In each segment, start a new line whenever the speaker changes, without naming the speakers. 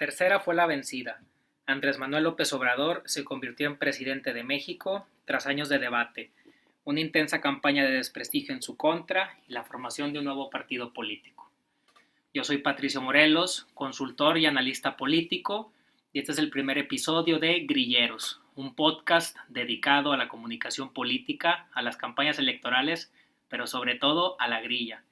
tercera fue la vencida. Andrés Manuel López Obrador se convirtió en presidente de México tras años de debate, una intensa campaña de desprestigio en su contra y la formación de un nuevo partido político. Yo soy Patricio Morelos, consultor y analista político, y este es el primer episodio de Grilleros, un podcast dedicado a la comunicación política, a las campañas electorales, pero sobre todo a la grilla.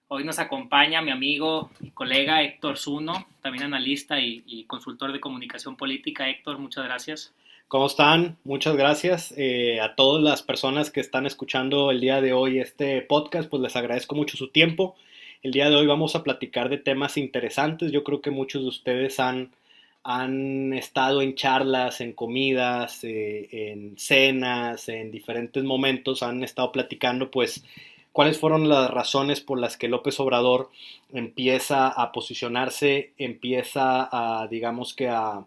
Hoy nos acompaña mi amigo y colega Héctor Zuno, también analista y consultor de comunicación política. Héctor, muchas gracias.
¿Cómo están? Muchas gracias a todas las personas que están escuchando el día de hoy este podcast, pues les agradezco mucho su tiempo. El día de hoy vamos a platicar de temas interesantes. Yo creo que muchos de ustedes han estado en charlas, en comidas, en cenas, en diferentes momentos, han estado platicando pues cuáles fueron las razones por las que López Obrador empieza a posicionarse, empieza a, digamos que a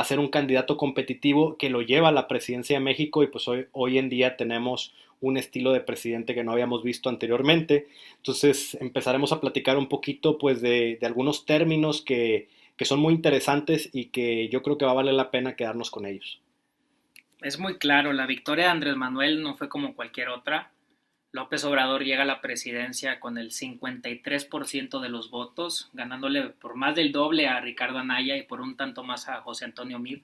ser un candidato competitivo que lo lleva a la presidencia de México y pues hoy en día tenemos un estilo de presidente que no habíamos visto anteriormente. Entonces empezaremos a platicar un poquito pues de algunos términos que son muy interesantes y que yo creo que va a valer la pena quedarnos con ellos.
Es muy claro, la victoria de Andrés Manuel no fue como cualquier otra. López Obrador llega a la presidencia con el 53% de los votos, ganándole por más del doble a Ricardo Anaya y por un tanto más a José Antonio Meade.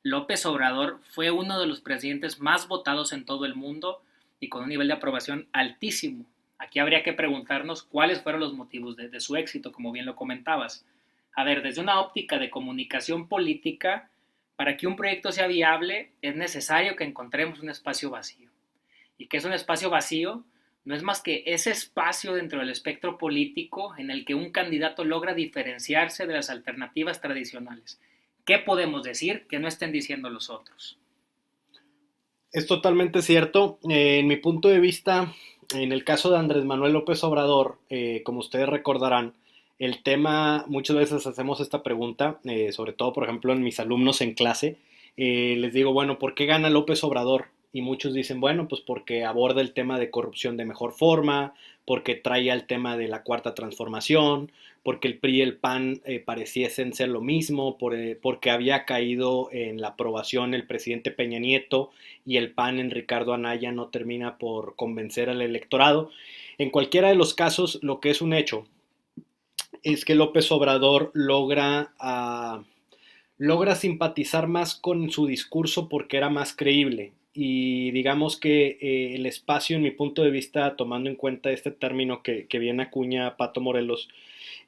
López Obrador fue uno de los presidentes más votados en todo el mundo y con un nivel de aprobación altísimo. Aquí habría que preguntarnos cuáles fueron los motivos de su éxito, como bien lo comentabas. A ver, desde una óptica de comunicación política, para que un proyecto sea viable es necesario que encontremos un espacio vacío. ¿Y qué es un espacio vacío? No es más que ese espacio dentro del espectro político en el que un candidato logra diferenciarse de las alternativas tradicionales. ¿Qué podemos decir que no estén diciendo los otros?
Es totalmente cierto. En mi punto de vista, en el caso de Andrés Manuel López Obrador, como ustedes recordarán, el tema, muchas veces hacemos esta pregunta, sobre todo, por ejemplo, en mis alumnos en clase, les digo, bueno, ¿por qué gana López Obrador? Y muchos dicen, bueno, pues porque aborda el tema de corrupción de mejor forma, porque trae al tema de la cuarta transformación, porque el PRI y el PAN pareciesen ser lo mismo, porque había caído en la aprobación el presidente Peña Nieto y el PAN en Ricardo Anaya no termina por convencer al electorado. En cualquiera de los casos, lo que es un hecho es que López Obrador logra simpatizar más con su discurso porque era más creíble. Y digamos que el espacio, en mi punto de vista, tomando en cuenta este término que bien acuña Pato Morelos,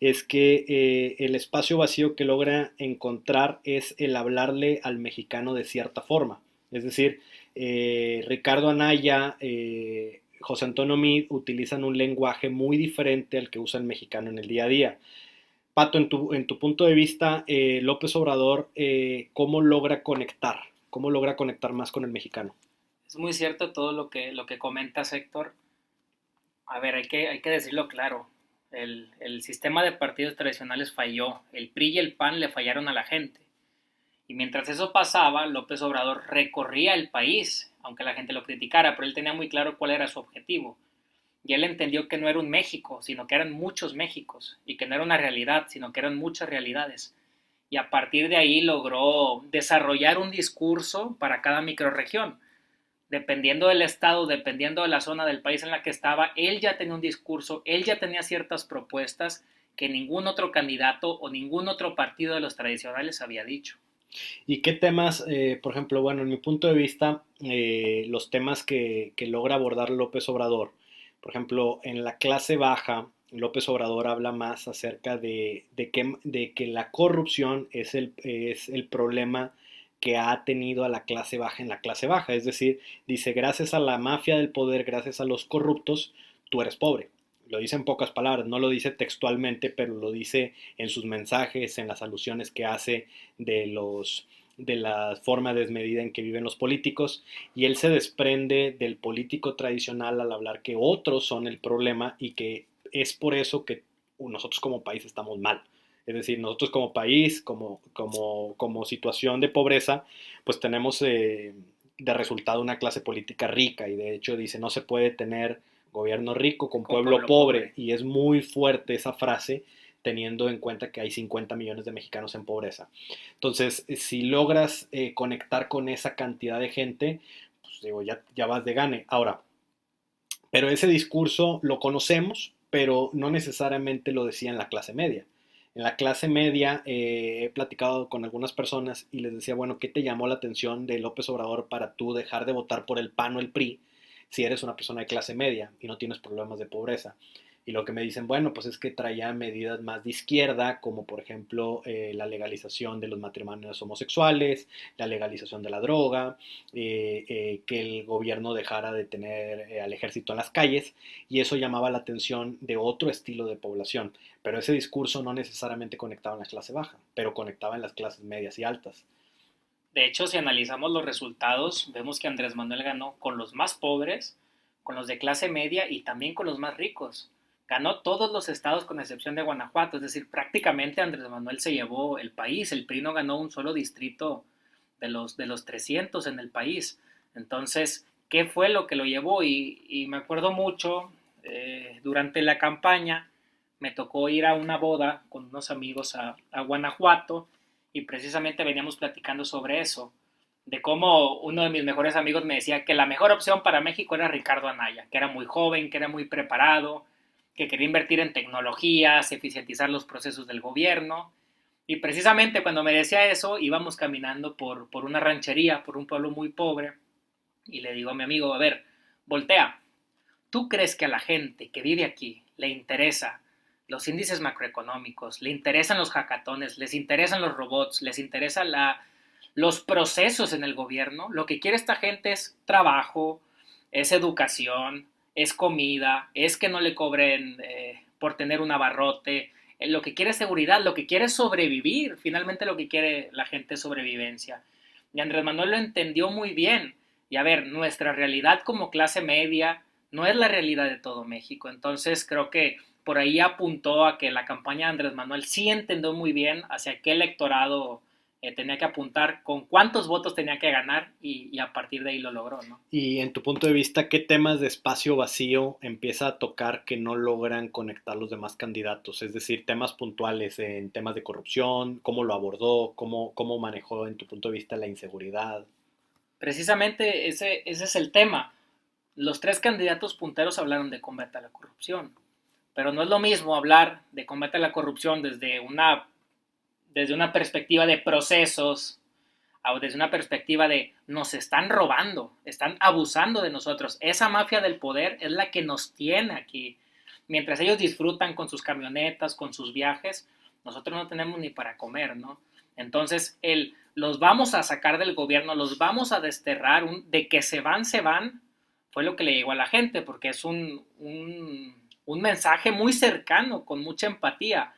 es que el espacio vacío que logra encontrar es el hablarle al mexicano de cierta forma. Es decir, Ricardo Anaya, José Antonio Meade utilizan un lenguaje muy diferente al que usa el mexicano en el día a día. Pato, en tu punto de vista, López Obrador, ¿cómo logra conectar? ¿Cómo logra conectar más con el mexicano?
Es muy cierto todo lo que comentas, Héctor. A ver, hay que decirlo claro. El sistema de partidos tradicionales falló. El PRI y el PAN le fallaron a la gente. Y mientras eso pasaba, López Obrador recorría el país, aunque la gente lo criticara, pero él tenía muy claro cuál era su objetivo. Y él entendió que no era un México, sino que eran muchos Méxicos, y que no era una realidad, sino que eran muchas realidades. Y a partir de ahí logró desarrollar un discurso para cada microrregión. Dependiendo del estado, dependiendo de la zona del país en la que estaba, él ya tenía un discurso, él ya tenía ciertas propuestas que ningún otro candidato o ningún otro partido de los tradicionales había dicho.
¿Y qué temas, por ejemplo, bueno, en mi punto de vista, los temas que logra abordar López Obrador, por ejemplo, en la clase baja, López Obrador habla más acerca de que la corrupción es el problema que ha tenido a la clase baja en la clase baja. Es decir, dice, gracias a la mafia del poder, gracias a los corruptos, tú eres pobre. Lo dice en pocas palabras, no lo dice textualmente, pero lo dice en sus mensajes, en las alusiones que hace de la forma desmedida en que viven los políticos, y él se desprende del político tradicional al hablar que otros son el problema y que es por eso que nosotros como país estamos mal. Es decir, nosotros como país, como situación de pobreza, pues tenemos de resultado una clase política rica y de hecho dice no se puede tener gobierno rico con
Con
pueblo
pueblo
pobre
pobre.
y es muy fuerte esa frase teniendo en cuenta que hay 50 millones de mexicanos en pobreza. Entonces, si logras conectar con esa cantidad de gente, pues digo, ya vas de gane. Ahora, pero ese discurso lo conocemos, pero no necesariamente lo decía en la clase media. En la clase media he platicado con algunas personas y les decía, bueno, ¿qué te llamó la atención de López Obrador para tú dejar de votar por el PAN o el PRI si eres una persona de clase media y no tienes problemas de pobreza? Y lo que me dicen, bueno, pues es que traía medidas más de izquierda, como por ejemplo la legalización de los matrimonios homosexuales, la legalización de la droga, que el gobierno dejara de tener al ejército en las calles, y eso llamaba la atención de otro estilo de población. Pero ese discurso no necesariamente conectaba en la clase baja, pero conectaba en las clases medias y altas.
De hecho, si analizamos los resultados, vemos que Andrés Manuel ganó con los más pobres, con los de clase media y también con los más ricos. Ganó todos los estados con excepción de Guanajuato, es decir, prácticamente Andrés Manuel se llevó el país. El PRI no ganó un solo distrito de los 300 en el país. Entonces, ¿qué fue lo que lo llevó? Y me acuerdo mucho, durante la campaña me tocó ir a una boda con unos amigos a Guanajuato, y precisamente veníamos platicando sobre eso, de cómo uno de mis mejores amigos me decía que la mejor opción para México era Ricardo Anaya, que era muy joven, que era muy preparado, que quería invertir en tecnologías, eficientizar los procesos del gobierno. Y precisamente cuando me decía eso, íbamos caminando por una ranchería, por un pueblo muy pobre, y le digo a mi amigo, a ver, voltea, ¿tú crees que a la gente que vive aquí le interesa los índices macroeconómicos, le interesan los hackatones, les interesan los robots, les interesan los procesos en el gobierno? Lo que quiere esta gente es trabajo, es educación, es comida, es que no le cobren por tener un abarrote. Lo que quiere es seguridad, lo que quiere es sobrevivir. Finalmente lo que quiere la gente es sobrevivencia. Y Andrés Manuel lo entendió muy bien. Y a ver, nuestra realidad como clase media no es la realidad de todo México. Entonces creo que por ahí apuntó a que la campaña de Andrés Manuel sí entendió muy bien hacia qué electorado tenía que apuntar, con cuántos votos tenía que ganar, y a partir de ahí lo logró, ¿no?
Y en tu punto de vista, ¿qué temas de espacio vacío empieza a tocar que no logran conectar los demás candidatos? Es decir, temas puntuales en temas de corrupción, cómo lo abordó, cómo manejó en tu punto de vista la inseguridad.
Precisamente ese es el tema. Los tres candidatos punteros hablaron de combate a la corrupción, pero no es lo mismo hablar de combate a la corrupción desde una perspectiva de procesos, o desde una perspectiva de nos están robando, están abusando de nosotros. Esa mafia del poder es la que nos tiene aquí. Mientras ellos disfrutan con sus camionetas, con sus viajes, nosotros no tenemos ni para comer, ¿no? Entonces, los vamos a sacar del gobierno, los vamos a desterrar, de que se van, fue lo que le llegó a la gente, porque es un mensaje muy cercano, con mucha empatía,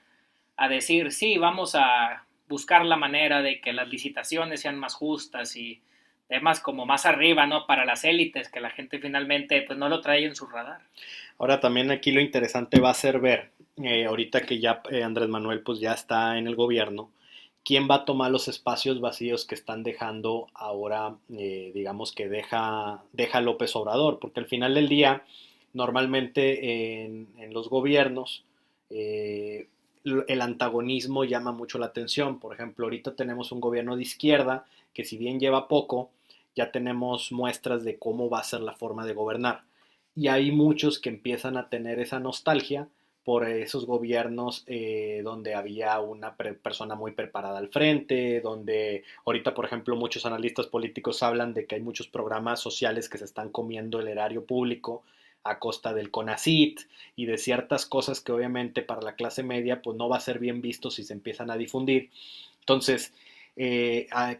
a decir, sí, vamos a buscar la manera de que las licitaciones sean más justas y temas como más arriba, ¿no? Para las élites, que la gente finalmente pues no lo trae en su radar.
Ahora también aquí lo interesante va a ser ver, ahorita que ya Andrés Manuel pues ya está en el gobierno, quién va a tomar los espacios vacíos que están dejando ahora, digamos que deja López Obrador, porque al final del día, normalmente en los gobiernos, eh, el antagonismo llama mucho la atención. Por ejemplo, ahorita tenemos un gobierno de izquierda que si bien lleva poco, ya tenemos muestras de cómo va a ser la forma de gobernar. Y hay muchos que empiezan a tener esa nostalgia por esos gobiernos donde había una persona muy preparada al frente, donde ahorita, por ejemplo, muchos analistas políticos hablan de que hay muchos programas sociales que se están comiendo el erario público a costa del CONACYT y de ciertas cosas que obviamente para la clase media pues no va a ser bien visto si se empiezan a difundir. Entonces,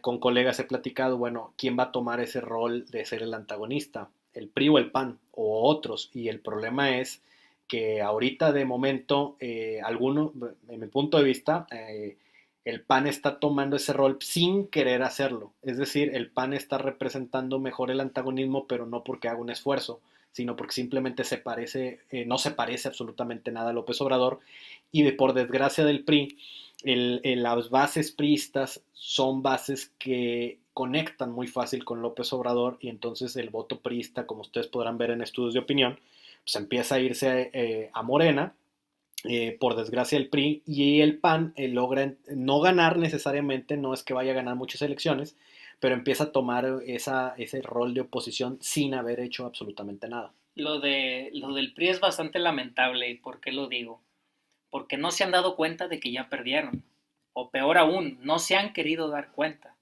con colegas he platicado, bueno, ¿quién va a tomar ese rol de ser el antagonista? ¿El PRI o el PAN o otros? Y el problema es que ahorita de momento, alguno, en mi punto de vista, el PAN está tomando ese rol sin querer hacerlo. Es decir, el PAN está representando mejor el antagonismo, pero no porque haga un esfuerzo, sino porque simplemente no se parece absolutamente nada a López Obrador. Y por desgracia del PRI, las bases priistas son bases que conectan muy fácil con López Obrador y entonces el voto priista, como ustedes podrán ver en estudios de opinión, pues empieza a irse a Morena por desgracia el PRI, y el PAN logra no ganar necesariamente, no es que vaya a ganar muchas elecciones, pero empieza a tomar ese rol de oposición sin haber hecho absolutamente nada.
Lo del PRI es bastante lamentable. ¿Y por qué lo digo? Porque no se han dado cuenta de que ya perdieron. O peor aún, no se han querido dar cuenta.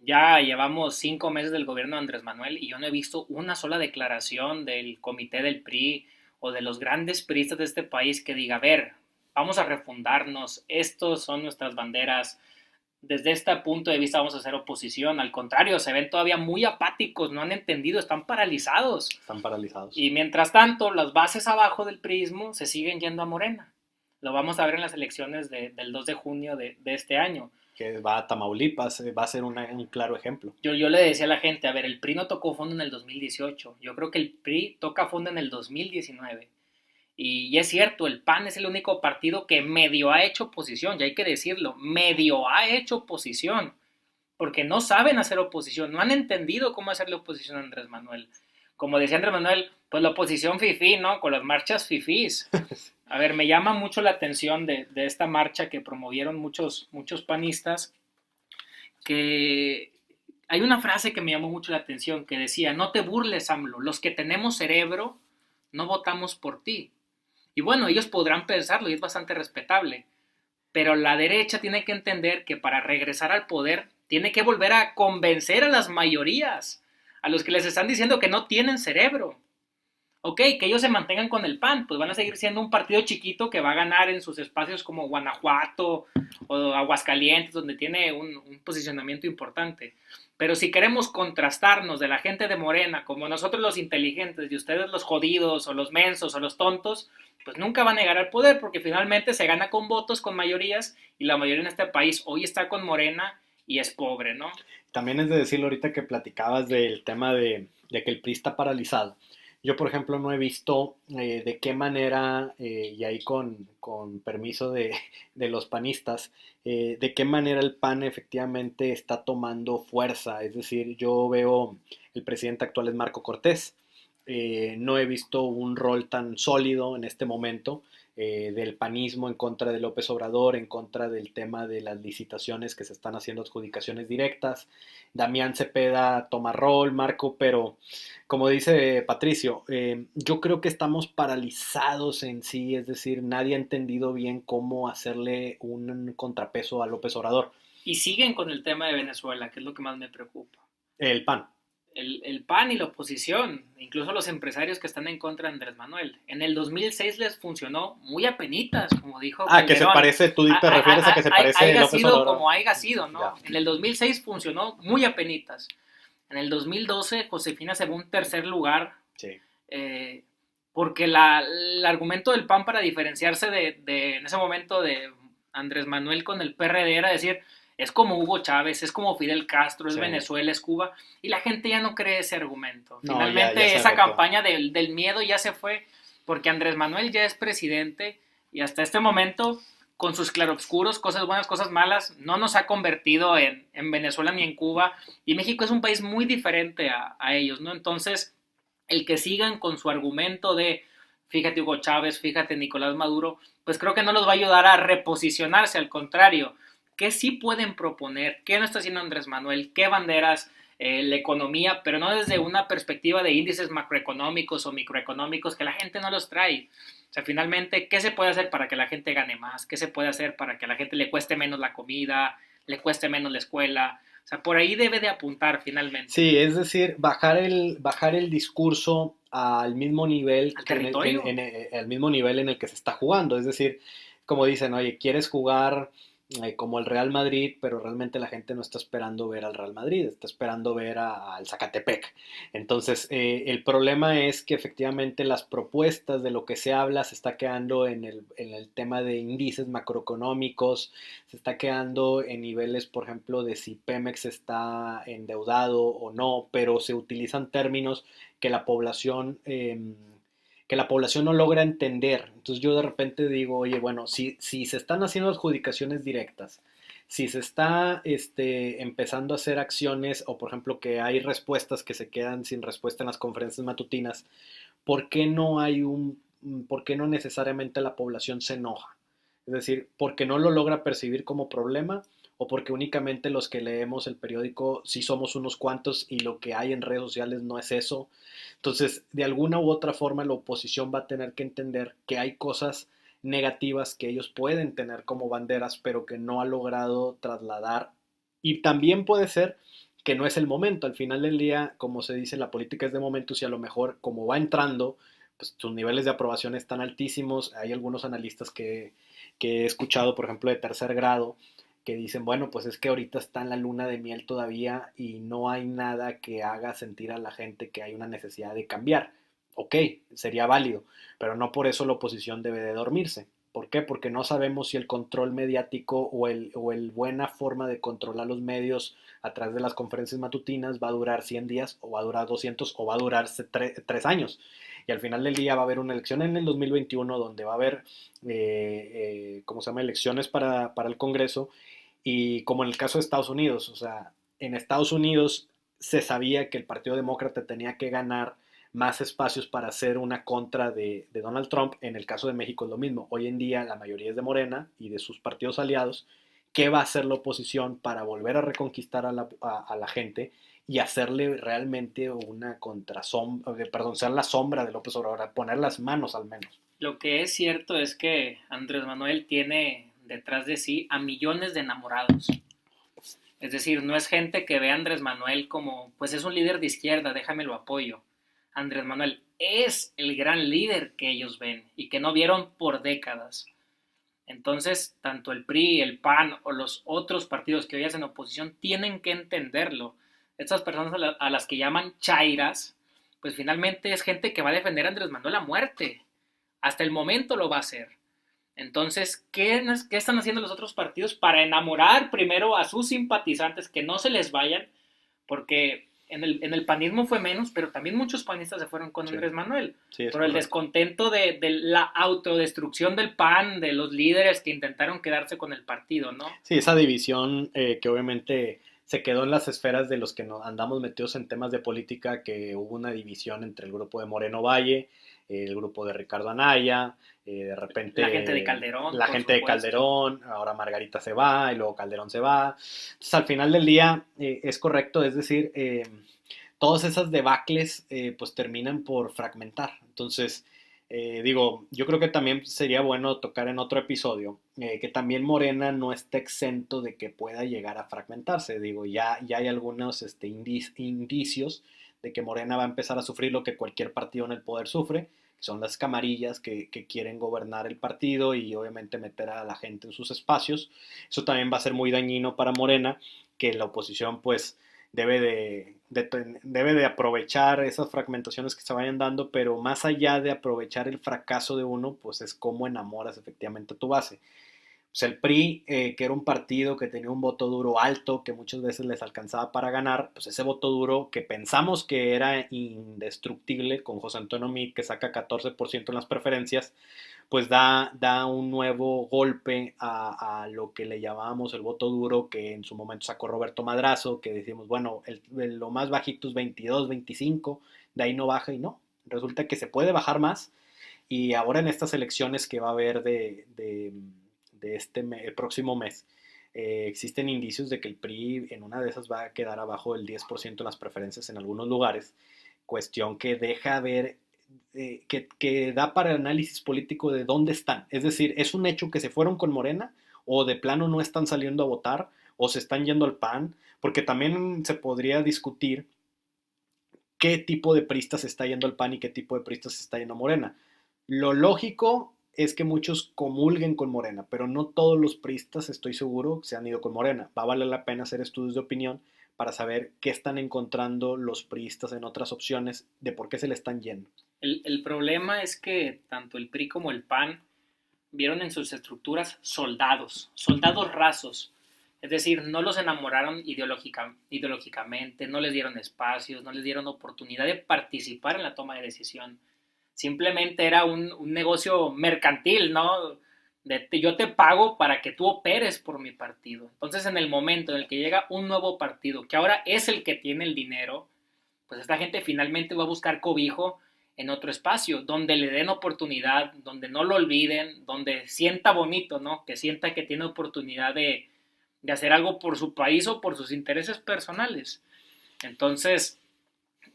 Ya llevamos 5 meses del gobierno de Andrés Manuel y yo no he visto una sola declaración del comité del PRI o de los grandes priistas de este país que diga, a ver, vamos a refundarnos, estos son nuestras banderas, desde este punto de vista vamos a hacer oposición. Al contrario, se ven todavía muy apáticos, no han entendido, están paralizados.
Están paralizados.
Y mientras tanto, las bases abajo del priismo se siguen yendo a Morena. Lo vamos a ver en las elecciones del 2 de junio de este año.
Que va a Tamaulipas, va a ser un claro ejemplo.
Yo le decía a la gente, a ver, el PRI no tocó fondo en el 2018. Yo creo que el PRI toca fondo en el 2019. Y es cierto, el PAN es el único partido que medio ha hecho oposición, ya hay que decirlo, medio ha hecho oposición, porque no saben hacer oposición, no han entendido cómo hacerle oposición a Andrés Manuel. Como decía Andrés Manuel, pues la oposición fifí, ¿no? Con las marchas fifís. A ver, me llama mucho la atención de esta marcha que promovieron muchos panistas, que hay una frase que me llamó mucho la atención, que decía, no te burles, AMLO, los que tenemos cerebro no votamos por ti. Y bueno, ellos podrán pensarlo y es bastante respetable, pero la derecha tiene que entender que para regresar al poder tiene que volver a convencer a las mayorías, a los que les están diciendo que no tienen cerebro. Ok, que ellos se mantengan con el PAN, pues van a seguir siendo un partido chiquito que va a ganar en sus espacios como Guanajuato o Aguascalientes, donde tiene un posicionamiento importante. Pero si queremos contrastarnos de la gente de Morena, como nosotros los inteligentes y ustedes los jodidos o los mensos o los tontos, pues nunca van a llegar al poder porque finalmente se gana con votos, con mayorías, y la mayoría en este país hoy está con Morena y es pobre, ¿no?
También es de decirlo ahorita que platicabas del tema de que el PRI está paralizado. Yo, por ejemplo, no he visto de qué manera, y ahí con permiso de los panistas, de qué manera el PAN efectivamente está tomando fuerza. Es decir, yo veo, el presidente actual es Marco Cortés. No he visto un rol tan sólido en este momento del panismo en contra de López Obrador, en contra del tema de las licitaciones que se están haciendo adjudicaciones directas. Damián Cepeda toma rol, Marco, pero como dice Patricio, yo creo que estamos paralizados en sí, es decir, nadie ha entendido bien cómo hacerle un contrapeso a López Obrador.
Y siguen con el tema de Venezuela, que es lo que más me preocupa.
El PAN.
El PAN y la oposición, incluso los empresarios que están en contra de Andrés Manuel. En el 2006 les funcionó muy apenitas, como dijo
Calderón. Que se parece, tú te refieres a que se parece
a López Obrador. Como haya sido, ¿no?
Ya.
En el 2006 funcionó muy apenitas. En el 2012 Josefina se va un tercer lugar.
Sí.
Porque el argumento del PAN para diferenciarse en ese momento de Andrés Manuel con el PRD era decir, es como Hugo Chávez, es como Fidel Castro, es Venezuela, es Cuba, y la gente ya no cree ese argumento. No, finalmente ya esa campaña del miedo ya se fue, porque Andrés Manuel ya es presidente y hasta este momento, con sus claroscuros, cosas buenas, cosas malas, no nos ha convertido en Venezuela ni en Cuba, y México es un país muy diferente a ellos, ¿no? Entonces, el que sigan con su argumento de fíjate Hugo Chávez, fíjate Nicolás Maduro, pues creo que no los va a ayudar a reposicionarse, al contrario. ¿Qué sí pueden proponer? ¿Qué no está haciendo Andrés Manuel? ¿Qué banderas? La economía, pero no desde una perspectiva de índices macroeconómicos o microeconómicos que la gente no los trae. O sea, finalmente, ¿qué se puede hacer para que la gente gane más? ¿Qué se puede hacer para que a la gente le cueste menos la comida, le cueste menos la escuela? O sea, por ahí debe de apuntar finalmente.
Sí, es decir, bajar el discurso al mismo nivel,
al territorio.
Al mismo nivel en el que se está jugando. Es decir, como dicen, oye, ¿quieres jugar como el Real Madrid? Pero realmente la gente no está esperando ver al Real Madrid, está esperando ver al Zacatepec. Entonces, el problema es que efectivamente las propuestas de lo que se habla se está quedando en el tema de índices macroeconómicos, se está quedando en niveles, por ejemplo, de si Pemex está endeudado o no, pero se utilizan términos que la población no logra entender. Entonces yo de repente digo, oye, bueno, si se están haciendo adjudicaciones directas, si se está empezando a hacer acciones, o por ejemplo que hay respuestas que se quedan sin respuesta en las conferencias matutinas, ¿por qué no hay ¿por qué no necesariamente la población se enoja? Es decir, porque no lo logra percibir como problema o porque únicamente los que leemos el periódico sí somos unos cuantos y lo que hay en redes sociales no es eso. Entonces, de alguna u otra forma, la oposición va a tener que entender que hay cosas negativas que ellos pueden tener como banderas, pero que no ha logrado trasladar. Y también puede ser que no es el momento. Al final del día, como se dice, la política es de momentos y a lo mejor como va entrando, pues sus niveles de aprobación están altísimos. Hay algunos analistas que he escuchado, por ejemplo, de tercer grado, que dicen, bueno, pues es que ahorita está en la luna de miel todavía y no hay nada que haga sentir a la gente que hay una necesidad de cambiar. Ok, sería válido, pero no por eso la oposición debe de dormirse. ¿Por qué? Porque no sabemos si el control mediático o el buena forma de controlar los medios a través de las conferencias matutinas va a durar 100 días o va a durar 200 o va a durar 3 años. Y al final del día va a haber una elección en el 2021 donde va a haber, ¿cómo se llama?, elecciones para el Congreso y como en el caso de Estados Unidos, o sea, en Estados Unidos se sabía que el Partido Demócrata tenía que ganar más espacios para hacer una contra de Donald Trump. En el caso de México es lo mismo. Hoy en día la mayoría es de Morena y de sus partidos aliados. ¿Qué va a hacer la oposición para volver a reconquistar a la gente y hacerle realmente una contrasombra, perdón, ser la sombra de López Obrador, poner las manos al menos?
Lo que es cierto es que Andrés Manuel tiene detrás de sí a millones de enamorados. Es decir, no es gente que ve a Andrés Manuel como, pues es un líder de izquierda, déjame lo apoyo. Andrés Manuel es el gran líder que ellos ven y que no vieron por décadas. Entonces, tanto el PRI, el PAN o los otros partidos que hoy hacen oposición tienen que entenderlo. Estas personas a las que llaman chairas, pues finalmente es gente que va a defender a Andrés Manuel a muerte. Hasta el momento lo va a hacer. Entonces, ¿qué están haciendo los otros partidos para enamorar primero a sus simpatizantes, que no se les vayan? Porque en el panismo fue menos, pero también muchos panistas se fueron con
Sí,
Andrés Manuel.
sí, es
Por el
correcto.
descontento de la autodestrucción del PAN, de los líderes que intentaron quedarse con el partido, ¿no?
Sí, esa división que obviamente se quedó en las esferas de los que nos andamos metidos en temas de política, que hubo una división entre el grupo de Moreno Valle, el grupo de Ricardo Anaya, de
La gente de
repente
Calderón,
la
por
gente de
supuesto.
Calderón, ahora Margarita se va y luego Calderón se va. Entonces al final del día es correcto, es decir, todas esas debacles pues terminan por fragmentar. Entonces, digo, yo creo que también sería bueno tocar en otro episodio que también Morena no está exento de que pueda llegar a fragmentarse. Digo, ya hay algunos indicios de que Morena va a empezar a sufrir lo que cualquier partido en el poder sufre, que son las camarillas que quieren gobernar el partido y obviamente meter a la gente en sus espacios. Eso también va a ser muy dañino para Morena, que la oposición pues debe de aprovechar esas fragmentaciones que se vayan dando, pero más allá de aprovechar el fracaso de uno, pues es cómo enamoras efectivamente a tu base. Pues el PRI, que era un partido que tenía un voto duro alto, que muchas veces les alcanzaba para ganar, pues ese voto duro que pensamos que era indestructible, con José Antonio Meade que saca 14% en las preferencias, pues da un nuevo golpe a lo que le llamábamos el voto duro, que en su momento sacó Roberto Madrazo, que decimos, bueno, lo más bajito es 22, 25, de ahí no baja y no. Resulta que se puede bajar más y ahora en estas elecciones que va a haber el próximo mes, existen indicios de que el PRI en una de esas va a quedar abajo del 10% en las preferencias en algunos lugares, cuestión que deja ver que da para el análisis político de dónde están. Es decir, ¿es un hecho que se fueron con Morena o de plano no están saliendo a votar o se están yendo al PAN? Porque también se podría discutir qué tipo de priistas se está yendo al PAN y qué tipo de priistas se está yendo a Morena. Lo lógico es que muchos comulguen con Morena, pero no todos los priistas, estoy seguro, se han ido con Morena. Va a valer la pena hacer estudios de opinión para saber qué están encontrando los priistas en otras opciones, de por qué se le están yendo.
El problema es que tanto el PRI como el PAN vieron en sus estructuras soldados rasos. Es decir, no los enamoraron ideológicamente, no les dieron espacios, no les dieron oportunidad de participar en la toma de decisión. Simplemente era un negocio mercantil, ¿no? Yo te pago para que tú operes por mi partido. Entonces, en el momento en el que llega un nuevo partido, que ahora es el que tiene el dinero, pues esta gente finalmente va a buscar cobijo en otro espacio, donde le den oportunidad, donde no lo olviden, donde sienta bonito, ¿no? Que sienta que tiene oportunidad de hacer algo por su país o por sus intereses personales. Entonces,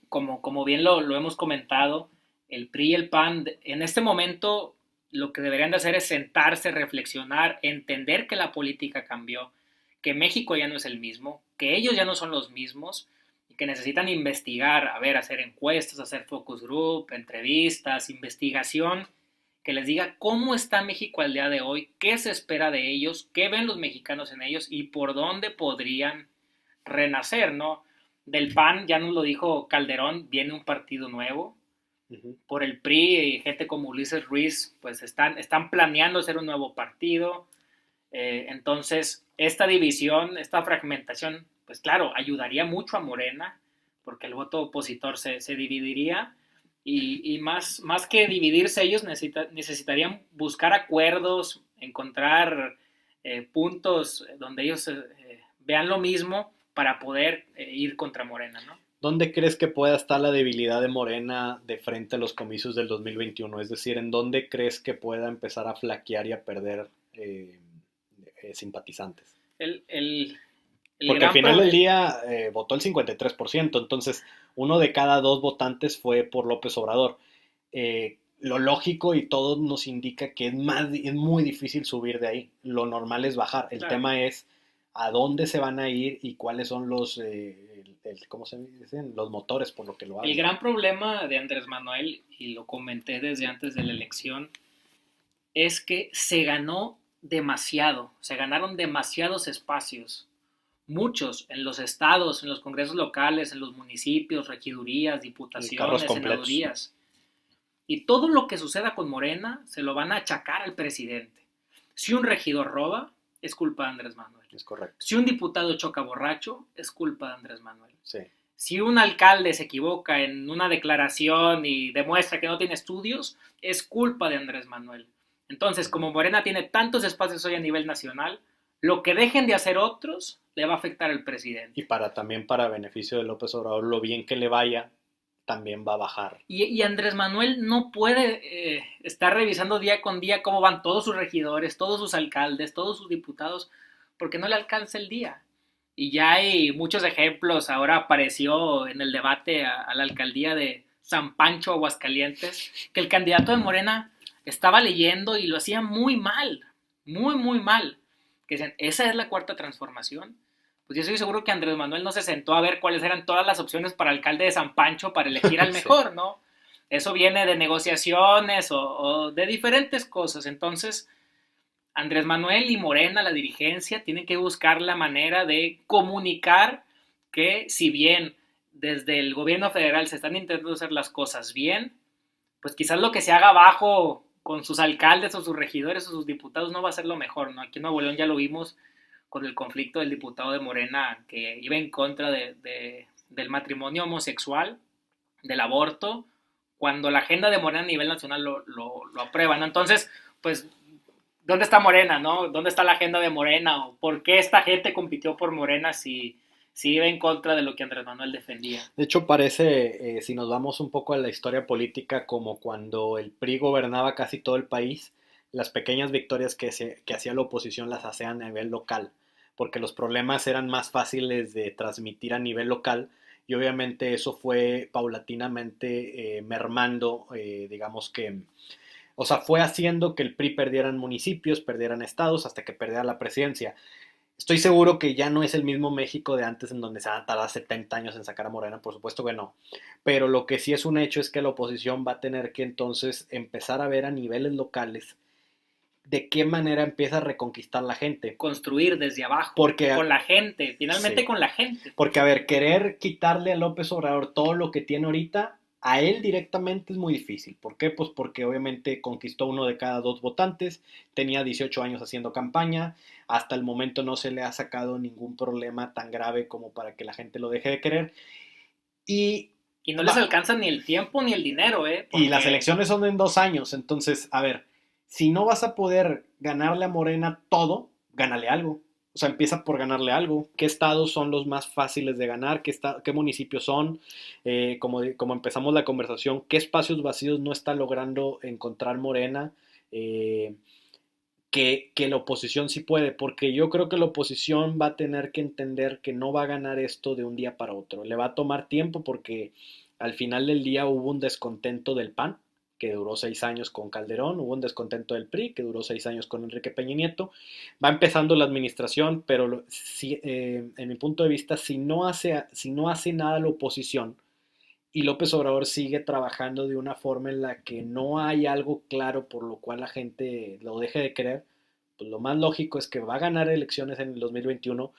como bien lo hemos comentado, el PRI y el PAN en este momento lo que deberían de hacer es sentarse, reflexionar, entender que la política cambió, que México ya no es el mismo, que ellos ya no son los mismos y que necesitan investigar, a ver, hacer encuestas, hacer focus group, entrevistas, investigación, que les diga cómo está México al día de hoy, qué se espera de ellos, qué ven los mexicanos en ellos y por dónde podrían renacer, ¿no? Del PAN, ya nos lo dijo Calderón, viene un partido nuevo. Por el PRI y gente como Ulises Ruiz, pues están planeando hacer un nuevo partido. Entonces, esta división, esta fragmentación, pues claro, ayudaría mucho a Morena, porque el voto opositor se dividiría. Y más que dividirse, ellos necesitarían buscar acuerdos, encontrar puntos donde ellos vean lo mismo para poder ir contra Morena, ¿no?
¿Dónde crees que pueda estar la debilidad de Morena de frente a los comicios del 2021? Es decir, ¿en dónde crees que pueda empezar a flaquear y a perder simpatizantes? Porque al final del día votó el 53%, entonces uno de cada dos votantes fue por López Obrador. Lo lógico y todo nos indica que es muy difícil subir de ahí. Lo normal es bajar. El tema es a dónde se van a ir y cuáles son los, ¿cómo se dicen? Los motores por lo que lo hacen.
El gran problema de Andrés Manuel, y lo comenté desde antes de la elección, es que se ganó demasiado, se ganaron demasiados espacios, muchos, en los estados, en los congresos locales, en los municipios, regidurías, diputaciones, senadurías. Y todo lo que suceda con Morena se lo van a achacar al presidente. Si un regidor roba, es culpa de Andrés Manuel.
Es correcto.
Si un diputado choca borracho, es culpa de Andrés Manuel.
Sí.
Si un alcalde se equivoca en una declaración y demuestra que no tiene estudios, es culpa de Andrés Manuel. Entonces, como Morena tiene tantos espacios hoy a nivel nacional, lo que dejen de hacer otros le va a afectar al presidente.
Y también para beneficio de López Obrador, lo bien que le vaya, también va a bajar.
Y Andrés Manuel no puede estar revisando día con día cómo van todos sus regidores, todos sus alcaldes, todos sus diputados, porque no le alcanza el día. Y ya hay muchos ejemplos. Ahora apareció en el debate a la alcaldía de San Pancho, Aguascalientes, que el candidato de Morena estaba leyendo y lo hacía muy mal, muy, muy mal. Que dicen, ¿esa es la cuarta transformación? Pues yo estoy seguro que Andrés Manuel no se sentó a ver cuáles eran todas las opciones para alcalde de San Pancho para elegir al mejor, ¿no? Eso viene de negociaciones o de diferentes cosas. Entonces, Andrés Manuel y Morena, la dirigencia, tienen que buscar la manera de comunicar que si bien desde el gobierno federal se están intentando hacer las cosas bien, pues quizás lo que se haga abajo con sus alcaldes o sus regidores o sus diputados no va a ser lo mejor, ¿no? Aquí en Nuevo León ya lo vimos con el conflicto del diputado de Morena que iba en contra del matrimonio homosexual, del aborto, cuando la agenda de Morena a nivel nacional lo aprueba, ¿no? Entonces, pues, ¿dónde está Morena, no? ¿Dónde está la agenda de Morena? ¿O por qué esta gente compitió por Morena si iba en contra de lo que Andrés Manuel defendía?
De hecho, parece, si nos vamos un poco a la historia política, como cuando el PRI gobernaba casi todo el país, las pequeñas victorias que hacía la oposición las hacían a nivel local, porque los problemas eran más fáciles de transmitir a nivel local y obviamente eso fue paulatinamente mermando, digamos que, o sea, fue haciendo que el PRI perdieran municipios, perdieran estados, hasta que perdiera la presidencia. Estoy seguro que ya no es el mismo México de antes en donde se van a tardar 70 años en sacar a Morena, por supuesto que no. Pero lo que sí es un hecho es que la oposición va a tener que entonces empezar a ver a niveles locales de qué manera empieza a reconquistar la gente.
Construir desde abajo,
porque,
con la gente, finalmente
sí,
con la gente.
Porque, a ver, querer quitarle a López Obrador todo lo que tiene ahorita, a él directamente es muy difícil. ¿Por qué? Pues porque obviamente conquistó uno de cada dos votantes, tenía 18 años haciendo campaña, hasta el momento no se le ha sacado ningún problema tan grave como para que la gente lo deje de querer. Y
no les alcanza ni el tiempo ni el dinero, ¿eh?
Porque... Y las elecciones son en 2 años, entonces, a ver, si no vas a poder ganarle a Morena todo, gánale algo. O sea, empieza por ganarle algo. ¿Qué estados son los más fáciles de ganar? ¿Qué municipios son? Como empezamos la conversación, ¿qué espacios vacíos no está logrando encontrar Morena? Eh, que la oposición sí puede, porque yo creo que la oposición va a tener que entender que no va a ganar esto de un día para otro. Le va a tomar tiempo porque al final del día hubo un descontento del PAN, que duró 6 años con Calderón, hubo un descontento del PRI, que duró 6 años con Enrique Peña Nieto. Va empezando la administración, pero en mi punto de vista, si no hace nada la oposición, y López Obrador sigue trabajando de una forma en la que no hay algo claro por lo cual la gente lo deje de creer, pues lo más lógico es que va a ganar elecciones en el 2021.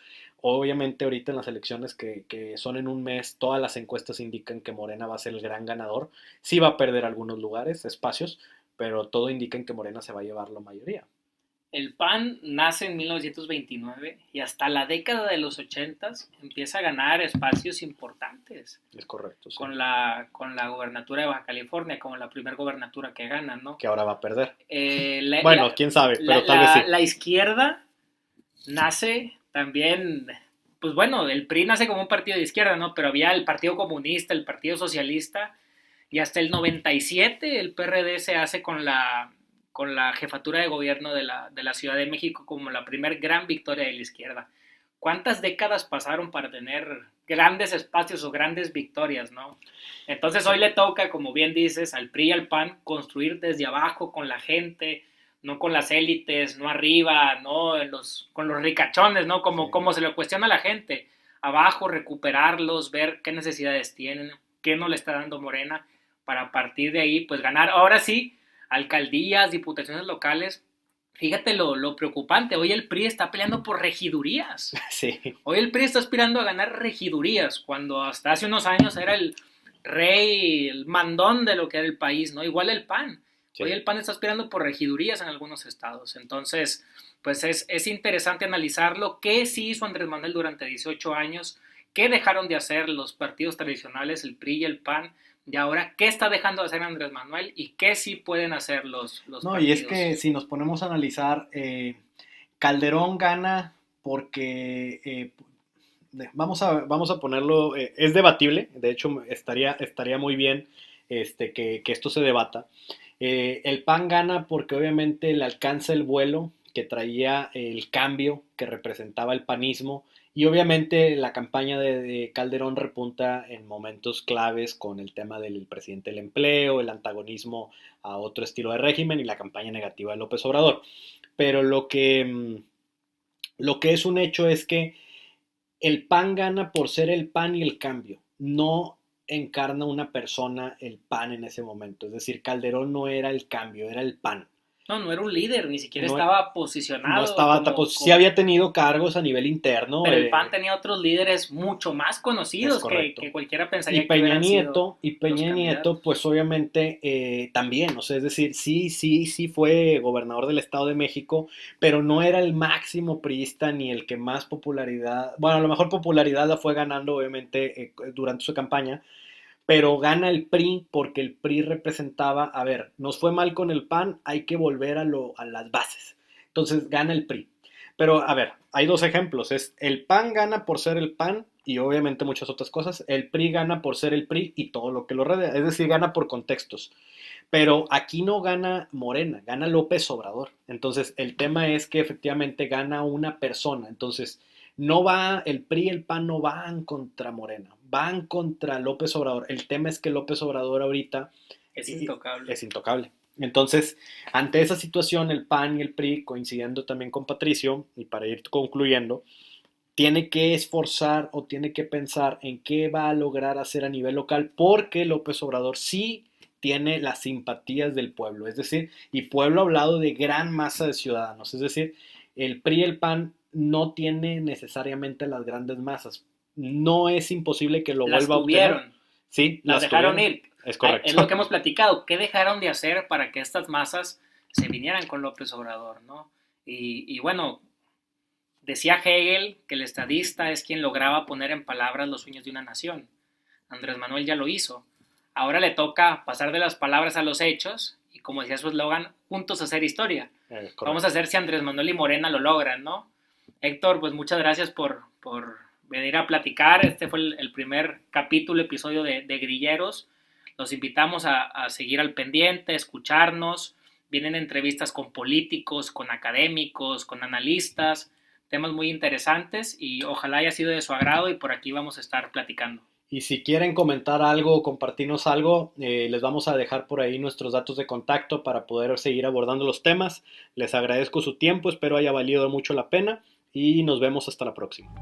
Obviamente ahorita en las elecciones que son en un mes, todas las encuestas indican que Morena va a ser el gran ganador. Sí va a perder algunos lugares, espacios, pero todo indica en que Morena se va a llevar la mayoría.
El PAN nace en 1929 y hasta la década de los 80 empieza a ganar espacios importantes
Es correcto, sí.
con la gobernatura de Baja California, como la primera gobernatura que gana, ¿no?
Que ahora va a perder.
La,
Bueno,
la,
quién sabe,
la,
pero tal vez sí.
la izquierda nace también, pues bueno, el PRI nace como un partido de izquierda, ¿no? Pero había el Partido Comunista, el Partido Socialista, y hasta el 97 el PRD se hace con la jefatura de gobierno de la Ciudad de México como la primer gran victoria de la izquierda. ¿Cuántas décadas pasaron para tener grandes espacios o grandes victorias, no? Entonces hoy le toca, como bien dices, al PRI y al PAN construir desde abajo con la gente, no con las élites, no arriba, no con los ricachones, ¿no? Como se le cuestiona a la gente. Abajo, recuperarlos, ver qué necesidades tienen, qué no le está dando Morena, para a partir de ahí, pues ganar. Ahora sí, alcaldías, diputaciones locales. Fíjate lo preocupante, hoy el PRI está peleando por regidurías.
Sí.
Hoy el PRI está aspirando a ganar regidurías, cuando hasta hace unos años era el rey, el mandón de lo que era el país, ¿no? Igual el PAN.
Sí.
Hoy el PAN está aspirando por regidurías en algunos estados. Entonces, pues es interesante analizarlo. ¿Qué sí hizo Andrés Manuel durante 18 años? ¿Qué dejaron de hacer los partidos tradicionales, el PRI y el PAN? Y ahora, ¿qué está dejando de hacer Andrés Manuel? ¿Y qué sí pueden hacer los
No, y es
partidos?
que si nos ponemos a analizar, Calderón gana porque, vamos a ponerlo, es debatible, de hecho estaría muy bien que esto se debata. El PAN gana porque obviamente le alcanza el vuelo que traía el cambio que representaba el panismo, y obviamente la campaña de Calderón repunta en momentos claves con el tema del presidente del empleo, el antagonismo a otro estilo de régimen y la campaña negativa de López Obrador. Pero lo que es un hecho es que el PAN gana por ser el PAN y el cambio. No encarna una persona el PAN en ese momento. Es decir, Calderón no era el cambio, era el PAN.
No era un líder, ni siquiera
No,
estaba
no
posicionado
estaba, pues, sí había tenido cargos a nivel interno.
pero el PAN tenía otros líderes mucho más
Es
conocidos
correcto.
que cualquiera pensaría
Y
que
Peña
hubieran sido
Nieto,
los candidatos.
pues obviamente también, o sea, es decir, sí fue gobernador del Estado de México, pero no era el máximo priista ni el que más popularidad, bueno, a lo mejor popularidad la fue ganando obviamente durante su campaña, pero gana el PRI porque el PRI representaba, a ver, nos fue mal con el PAN, hay que volver a las bases. Entonces gana el PRI. Pero a ver, hay dos ejemplos, es el PAN gana por ser el PAN y obviamente muchas otras cosas, el PRI gana por ser el PRI y todo lo que lo rodea, es decir, gana por contextos. Pero aquí no gana Morena, gana López Obrador. Entonces, el tema es que efectivamente gana una persona. Entonces, no va, el PRI y el PAN no van contra Morena, van contra López Obrador. El tema es que López Obrador ahorita
Es intocable.
es intocable. Entonces, ante esa situación, el PAN y el PRI, coincidiendo también con Patricio, y para ir concluyendo, tiene que esforzar o tiene que pensar en qué va a lograr hacer a nivel local, porque López Obrador sí tiene las simpatías del pueblo, es decir, y pueblo hablado de gran masa de ciudadanos, es decir, el PRI y el PAN no tiene necesariamente las grandes masas, no es imposible que lo
Las
vuelva a obtener,
tuvieron,
sí,
las dejaron
tuvieron,
ir.
es
Es lo que
correcto,
hemos platicado. ¿Qué dejaron de hacer para que estas masas se vinieran con López Obrador, ¿no? Y bueno, decía Hegel que el estadista es quien lograba poner en palabras los sueños de una nación. Andrés Manuel ya lo hizo. Ahora le toca pasar de las palabras a los hechos y, como decía su eslogan, juntos hacer historia. Vamos a
correcto.
hacer si Andrés Manuel y Morena lo logran, ¿no? Héctor, pues muchas gracias por venir a platicar. Este fue el primer capítulo, episodio de Grilleros. Los invitamos a seguir al pendiente, escucharnos. Vienen entrevistas con políticos, con académicos, con analistas, temas muy interesantes y ojalá haya sido de su agrado y por aquí vamos a estar platicando.
Y si quieren comentar algo o compartirnos algo, les vamos a dejar por ahí nuestros datos de contacto para poder seguir abordando los temas. Les agradezco su tiempo, espero haya valido mucho la pena y nos vemos hasta la próxima.